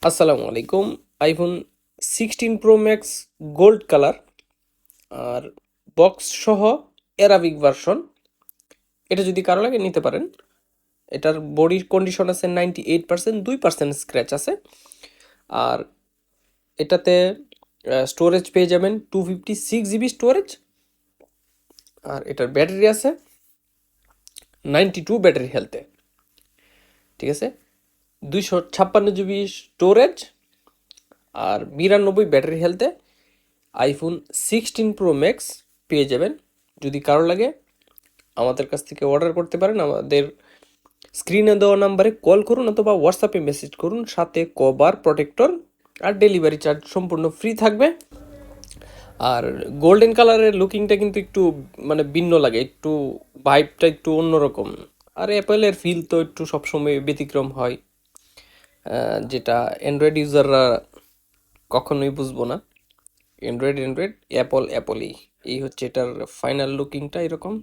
আসসালামু আলাইকুম। IPhone 16 pro max gold colour আর বক্স সহ অ্যারাবিক ভার্সন, এটা যদি কারো লাগে নিতে পারেন। এটার বডির কন্ডিশন আছে 98%, 2% স্ক্র্যাচ আছে। আর এটাতে স্টোরেজ পেয়ে যাবেন 256 জিবি স্টোরেজ। আর এটার ব্যাটারি আছে 92 ব্যাটারি হেলথে, ঠিক আছে। 256 জিবি স্টোরেজ আর 92 ব্যাটারি হেলথে আইফোন 16 প্রো ম্যাক্স পেয়ে যাবেন। যদি কারো লাগে আমাদের কাছ থেকে অর্ডার করতে পারেন। আমাদের স্ক্রিনে দেওয়া নাম্বারে কল করুন অথবা হোয়াটসঅ্যাপে মেসেজ করুন, সাথে কভার প্রোটেক্টর আর ডেলিভারি চার্জ সম্পূর্ণ ফ্রি থাকবে। আর গোল্ডেন কালারের লুকিংটা কিন্তু একটু মানে ভিন্ন লাগে, একটু ভাইবটা একটু অন্যরকম। আর অ্যাপেলের ফিল তো একটু সবসময় ব্যতিক্রম হয়, যেটা অ্যান্ড্রয়েড ইউজাররা কখনোই বুঝবো না। অ্যান্ড্রয়েড অ্যান্ড্রয়েড, অ্যাপল অ্যাপলই, এই হচ্ছে এটার ফাইনাল লুকিংটা এরকম।